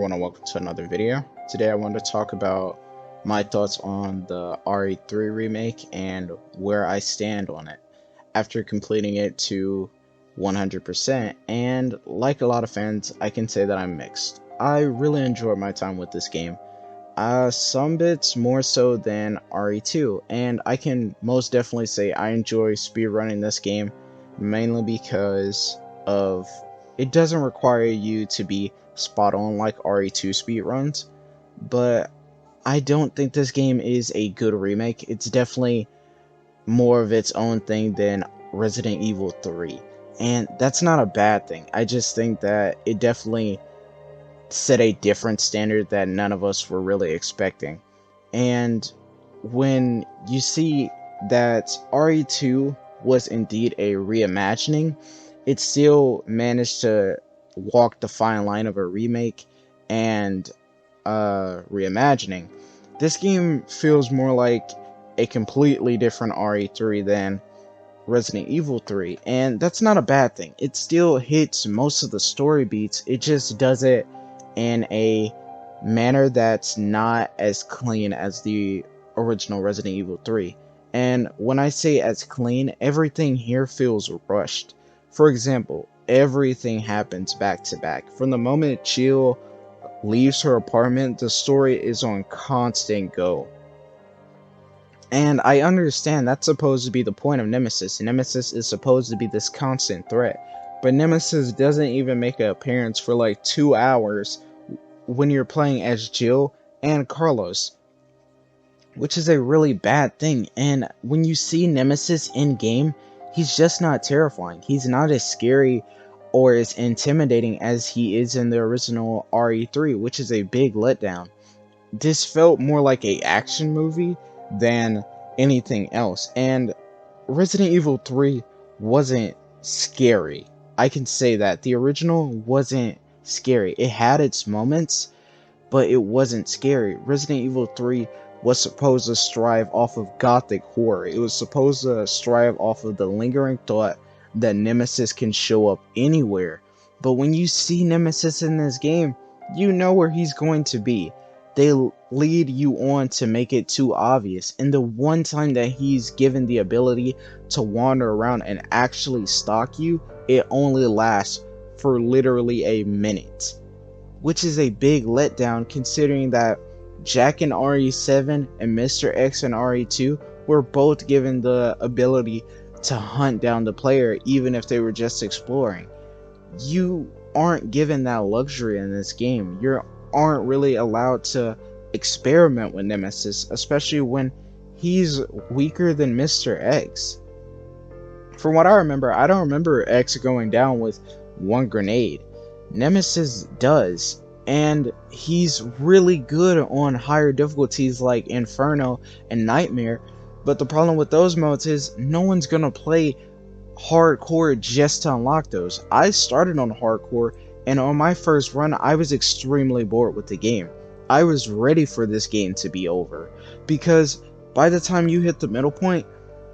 everyone, and welcome to another video. Today I want to talk about my thoughts on the RE3 remake and where I stand on it after completing it to 100%. And like a lot of fans, I can say that I'm mixed. I really enjoyed my time with this game. Some bits more so than RE2, and I can most definitely say I enjoy speedrunning this game mainly because of it doesn't require you to be spot on like RE2 speedruns, but I don't think this game is a good remake. It's definitely more of its own thing than Resident Evil 3, and that's not a bad thing. I just think that it definitely set a different standard that none of us were really expecting. And when you see that RE2 was indeed a reimagining, it still managed to walk the fine line of a remake and reimagining. This game feels more like a completely different RE3 than Resident Evil 3, and that's not a bad thing. It still hits most of the story beats, it just does it in a manner that's not as clean as the original Resident Evil 3. And when I say as clean, everything here feels rushed. For example, everything happens back to back. From the moment Jill leaves her apartment, the story is on constant go. And I understand that's supposed to be the point of Nemesis. Nemesis is supposed to be this constant threat. But Nemesis doesn't even make an appearance for like 2 hours when you're playing as Jill and Carlos, which is a really bad thing. And when you see Nemesis in game, he's just not terrifying. He's not as scary or as intimidating as he is in the original RE3, which is a big letdown. This felt more like an action movie than anything else, and Resident Evil 3 wasn't scary. I can say that the original wasn't scary. It had its moments, but it wasn't scary. Resident Evil 3 was supposed to strive off of gothic horror. It was supposed to strive off of the lingering thought that Nemesis can show up anywhere. But when you see Nemesis in this game, you know where he's going to be. They lead you on to make it too obvious, and the one time that he's given the ability to wander around and actually stalk you, it only lasts for literally a minute, which is a big letdown considering that Jack in RE7 and Mr. X in RE2 were both given the ability to hunt down the player even if they were just exploring. You aren't given that luxury in this game. You aren't really allowed to experiment with Nemesis, especially when he's weaker than Mr. X. From what I remember, I don't remember X going down with one grenade. Nemesis does, and he's really good on higher difficulties like Inferno and Nightmare, but the problem with those modes is no one's gonna play hardcore just to unlock those. I started on hardcore, and on my first run I was extremely bored with the game. I was ready for this game to be over, because by the time you hit the middle point,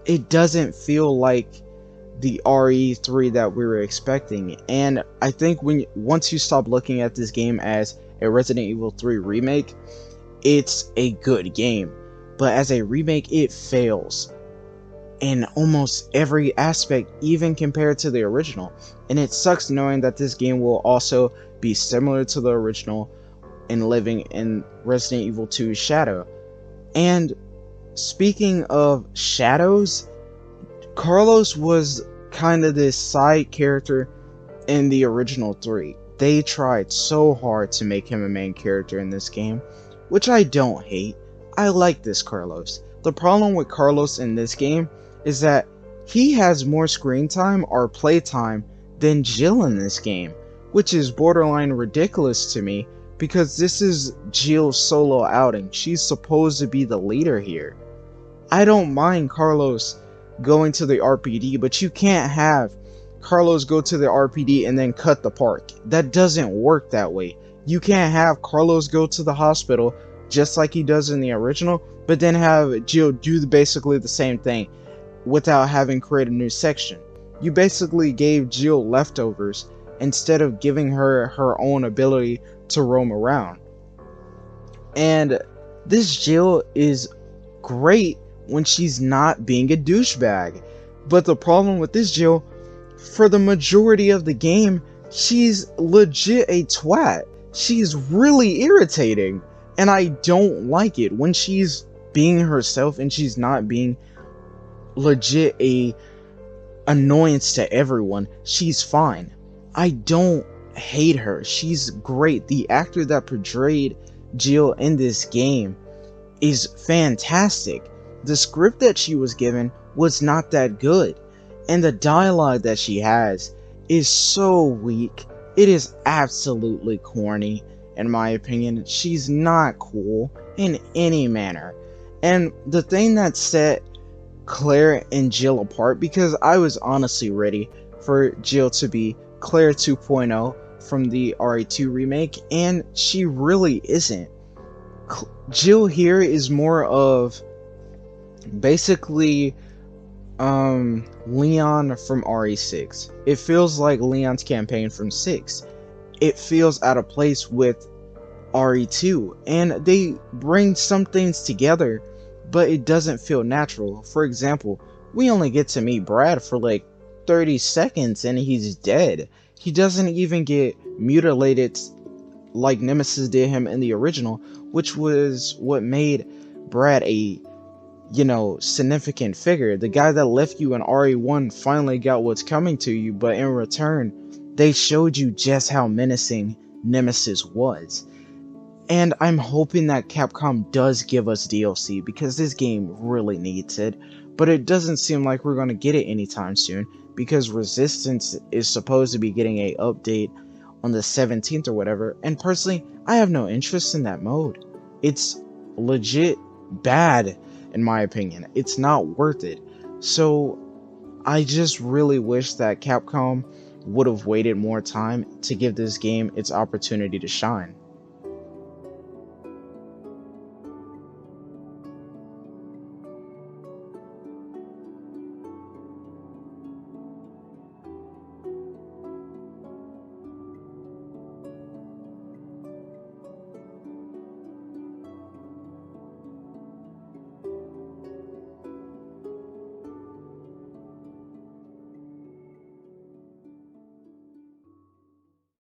it doesn't feel like the RE3 that we were expecting. And I think once you stop looking at this game as a Resident Evil 3 remake, it's a good game, but as a remake it fails in almost every aspect, even compared to the original. And it sucks knowing that this game will also be similar to the original and living in Resident Evil 2's shadow. And speaking of shadows, Carlos was kind of this side character in the original 3. They tried so hard to make him a main character in this game, which I don't hate. I like this Carlos. The problem with Carlos in this game is that he has more screen time or play time than Jill in this game, which is borderline ridiculous to me because this is Jill's solo outing. She's supposed to be the leader here. I don't mind Carlos going to the RPD, but you can't have Carlos go to the RPD and then cut the park. That doesn't work that way. You can't have Carlos go to the hospital just like he does in the original, but then have Jill do basically the same thing without having created a new section. You basically gave Jill leftovers instead of giving her her own ability to roam around. And this Jill is great when she's not being a douchebag. But the problem with this Jill, for the majority of the game, she's legit a twat. She's really irritating, and I don't like it when she's being herself and she's not being legit a annoyance to everyone. She's fine. I don't hate her. She's great. The actor that portrayed Jill in this game is fantastic. The script that she was given was not that good, and the dialogue that she has is so weak. It is absolutely corny, in my opinion. She's not cool in any manner. And the thing that set Claire and Jill apart, because I was honestly ready for Jill to be Claire 2.0 from the RE2 remake, and she really isn't. Jill here is more of basically Leon from RE6. It feels like Leon's campaign from 6. It feels out of place with RE2, and they bring some things together, but it doesn't feel natural. For example, we only get to meet Brad for like 30 seconds and he's dead. He doesn't even get mutilated like Nemesis did him in the original, which was what made Brad a, significant figure. The guy that left you in RE1 finally got what's coming to you, but in return, they showed you just how menacing Nemesis was. And I'm hoping that Capcom does give us DLC, because this game really needs it, but it doesn't seem like we're going to get it anytime soon, because Resistance is supposed to be getting a update on the 17th or whatever, and personally, I have no interest in that mode. It's legit bad, in my opinion. It's not worth it. So, I just really wish that Capcom would have waited more time to give this game its opportunity to shine.